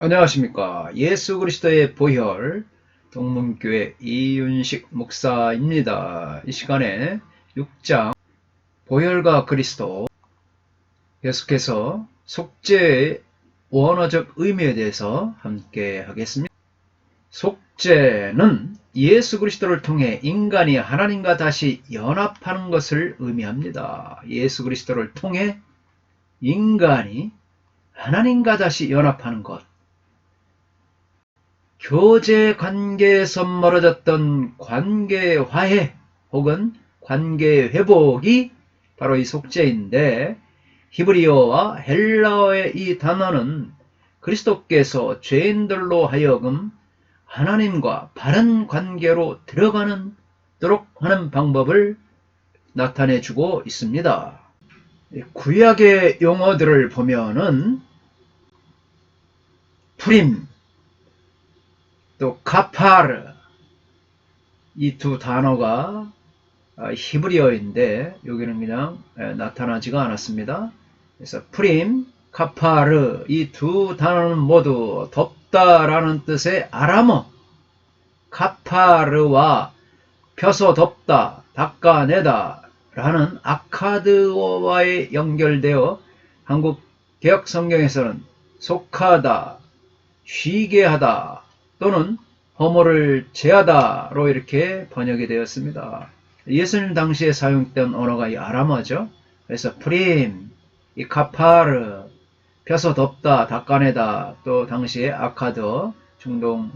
안녕하십니까. 예수 그리스도의 보혈 동문교회 이윤식 목사입니다. 이 시간에 6장 보혈과 그리스도 계속해서 속죄의 원어적 의미에 대해서 함께 하겠습니다. 속죄는 예수 그리스도를 통해 인간이 하나님과 다시 연합하는 것을 의미합니다. 예수 그리스도를 통해 인간이 하나님과 다시 연합하는 것. 교제 관계에서 멀어졌던 관계 화해 혹은 관계 회복이 바로 이 속죄인데, 히브리어와 헬라어의 이 단어는 그리스도께서 죄인들로 하여금 하나님과 바른 관계로 들어가도록 하는 방법을 나타내주고 있습니다. 구약의 용어들을 보면은 프림, 또 카파르, 이 두 단어가 히브리어인데 여기는 그냥 나타나지가 않았습니다. 그래서 프림, 카파르, 이 두 단어는 모두 덮다라는 뜻의 아람어 카파르와 펴서 덮다, 닦아내다 라는 아카드어와의 연결되어 한국 개역 성경에서는 속하다, 쉬게 하다 또는 허물을 제하다로 이렇게 번역이 되었습니다. 예수님 당시에 사용했던 언어가 이 아람어죠. 그래서 프림, 이 카파르, 펴서 덮다, 닦아내다, 또 당시에 아카드어, 중동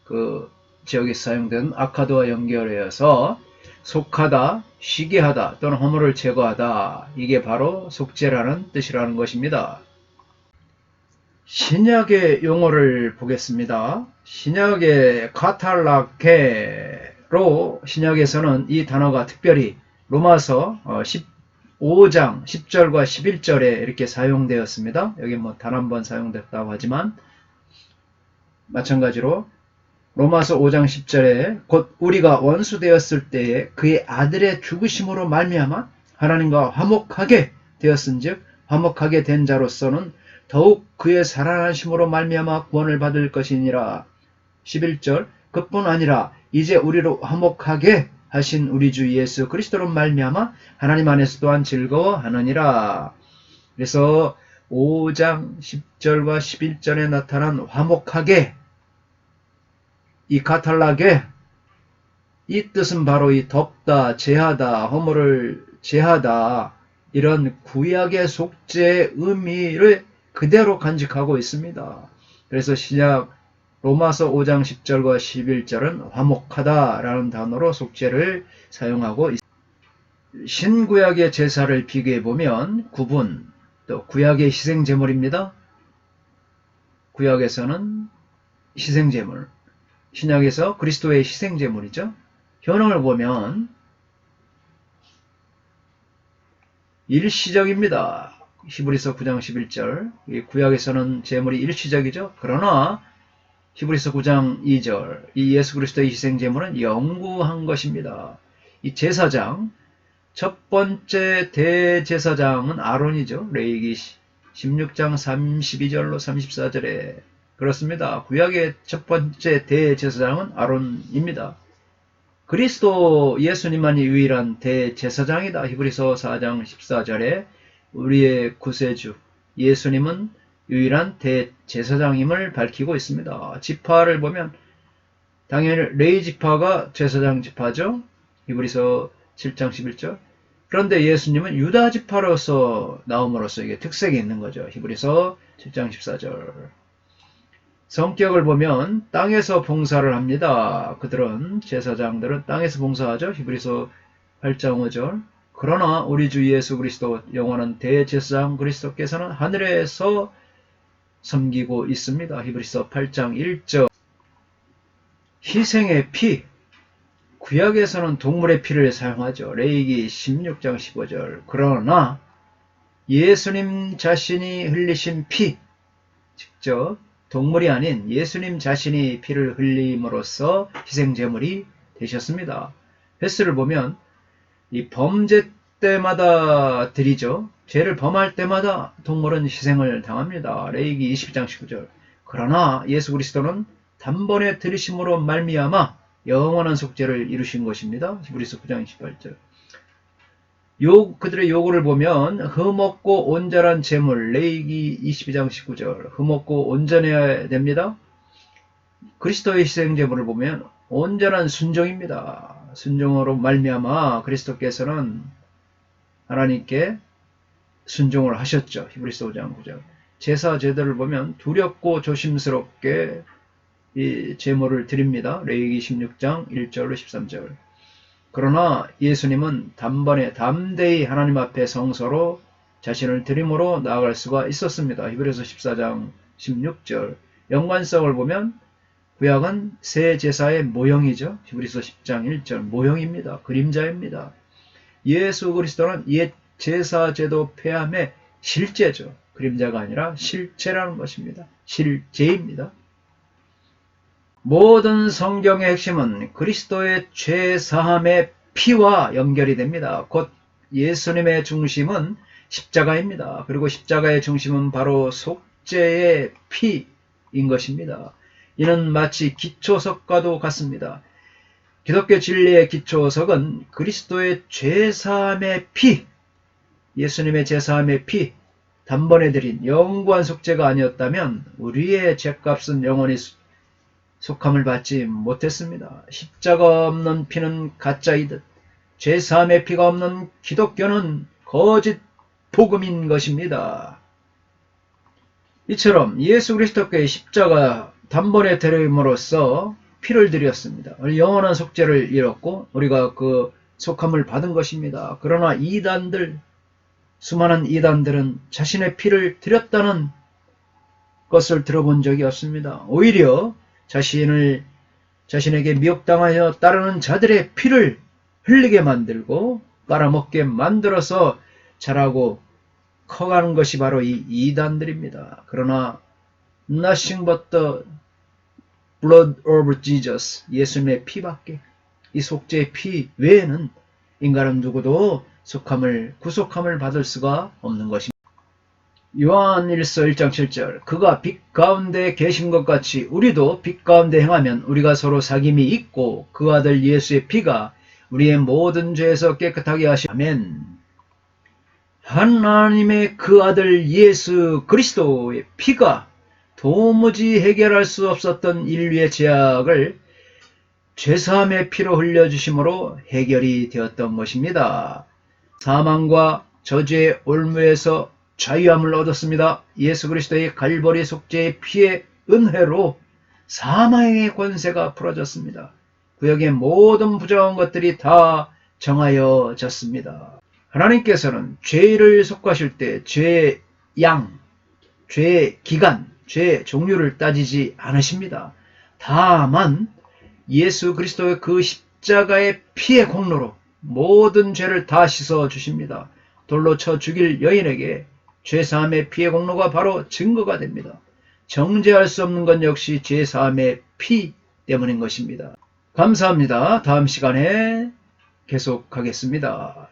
그 지역에 사용된 아카드와 연결해서 속하다, 쉬게 하다 또는 허물을 제거하다, 이게 바로 속죄라는 뜻이라는 것입니다. 신약의 용어를 보겠습니다. 신약의 카탈라케로 신약에서는 이 단어가 특별히 로마서 15장 10절과 11절에 이렇게 사용되었습니다. 여기 뭐 단 한 번 사용됐다고 하지만 마찬가지로 로마서 5장 10절에 곧 우리가 원수 되었을 때에 그의 아들의 죽으심으로 말미암아 하나님과 화목하게 되었은즉 화목하게 된 자로서는 더욱 그의 살아나심으로 말미암아 구원을 받을 것이니라. 11절 그뿐 아니라 이제 우리로 화목하게 하신 우리 주 예수 그리스도로 말미암아 하나님 안에서 또한 즐거워하느니라. 그래서 5장 10절과 11절에 나타난 화목하게, 이 카탈라게, 이 뜻은 바로 이 덮다, 제하다, 허물을 제하다, 이런 구약의 속죄의 의미를 그대로 간직하고 있습니다. 그래서 신약 로마서 5장 10절과 11절은 화목하다라는 단어로 속죄를 사용하고 있습니다. 신구약의 제사를 비교해보면 구분, 또 구약의 희생제물입니다. 구약에서는 희생제물, 신약에서 그리스도의 희생제물이죠. 현황을 보면 일시적입니다. 히브리서 9장 11절, 구약에서는 제물이 일시적이죠. 그러나 히브리서 9장 2절, 이 예수 그리스도의 희생제물은 영구한 것입니다. 이 제사장, 첫 번째 대제사장은 아론이죠. 레위기 16장 32절로 34절에 그렇습니다. 구약의 첫 번째 대제사장은 아론입니다. 그리스도 예수님만이 유일한 대제사장이다. 히브리서 4장 14절에 우리의 구세주 예수님은 유일한 대제사장임을 밝히고 있습니다. 지파를 보면 당연히 레위 지파가 제사장 지파죠. 히브리서 7장 11절. 그런데 예수님은 유다 지파로서 나옴으로써 이게 특색이 있는 거죠. 히브리서 7장 14절. 성격을 보면 땅에서 봉사를 합니다. 그들은 제사장들은 땅에서 봉사하죠. 히브리서 8장 5절. 그러나 우리 주 예수 그리스도 영원한 대제사장 그리스도께서는 하늘에서 섬기고 있습니다. 히브리서 8장 1절. 희생의 피, 구약에서는 동물의 피를 사용하죠. 레위기 16장 15절. 그러나 예수님 자신이 흘리신 피, 직접 동물이 아닌 예수님 자신이 피를 흘림으로써 희생제물이 되셨습니다. 횟수를 보면 이 범죄 때마다 드리죠. 죄를 범할 때마다 동물은 희생을 당합니다. 레위기 20장 19절. 그러나 예수 그리스도는 단번에 들이심으로 말미암아 영원한 속죄를 이루신 것입니다. 히브리서 9장 28절. 그들의 요구를 보면 흠없고 온전한 제물, 레위기 22장 19절. 흠없고 온전해야 됩니다. 그리스도의 희생 제물을 보면 온전한 순종입니다. 순종으로 말미암아 그리스도께서는 하나님께 순종을 하셨죠. 히브리서 5장 9절. 제사 제도를 보면 두렵고 조심스럽게 이 제물을 드립니다. 레위기 16장 1절로 13절. 그러나 예수님은 단번에 담대히 하나님 앞에 성소로 자신을 드림으로 나아갈 수가 있었습니다. 히브리서 14장 16절. 연관성을 보면 구약은 새 제사의 모형이죠. 히브리서 10장 1절. 모형입니다. 그림자입니다. 예수 그리스도는 옛 제사 제도 폐함의 실제죠. 그림자가 아니라 실체라는 것입니다. 실제입니다. 모든 성경의 핵심은 그리스도의 죄사함의 피와 연결이 됩니다. 곧 예수님의 중심은 십자가입니다. 그리고 십자가의 중심은 바로 속죄의 피인 것입니다. 이는 마치 기초석과도 같습니다. 기독교 진리의 기초석은 그리스도의 죄사함의 피, 예수님의 죄사함의 피, 단번에 드린 영구한 속죄가 아니었다면 우리의 죄값은 영원히 속함을 받지 못했습니다. 십자가 없는 피는 가짜이듯 죄사함의 피가 없는 기독교는 거짓 복음인 것입니다. 이처럼 예수 그리스도께의 십자가 단번에 드림으로써 피를 드렸습니다. 영원한 속죄를 이뤘고 우리가 그 속함을 받은 것입니다. 그러나 수많은 이단들은 자신의 피를 드렸다는 것을 들어본 적이 없습니다. 오히려 자신에게 미혹당하여 따르는 자들의 피를 흘리게 만들고 빨아먹게 만들어서 자라고 커가는 것이 바로 이 이단들입니다. 그러나 nothing but the blood of Jesus, 예수님의 피밖에, 이 속죄의 피 외에는 인간은 누구도 구속함을 받을 수가 없는 것입니다. 요한 1서 1장 7절. 그가 빛 가운데 계신 것 같이 우리도 빛 가운데 행하면 우리가 서로 사귐이 있고 그 아들 예수의 피가 우리의 모든 죄에서 깨끗하게 하시. 아멘. 하나님의 그 아들 예수 그리스도의 피가 도무지 해결할 수 없었던 인류의 죄악을 죄사함의 피로 흘려주심으로 해결이 되었던 것입니다. 사망과 저주의 올무에서 자유함을 얻었습니다. 예수 그리스도의 갈보리 속죄의 피의 은혜로 사망의 권세가 풀어졌습니다. 구약의 모든 부정한 것들이 다 정하여졌습니다. 하나님께서는 죄를 속하실 때 죄의 양, 죄의 기간, 죄의 종류를 따지지 않으십니다. 다만 예수 그리스도의 그 십자가의 피의 공로로 모든 죄를 다 씻어 주십니다. 돌로 쳐 죽일 여인에게 죄사함의 피의 공로가 바로 증거가 됩니다. 정죄할 수 없는 것 역시 죄사함의 피 때문인 것입니다. 감사합니다. 다음 시간에 계속하겠습니다.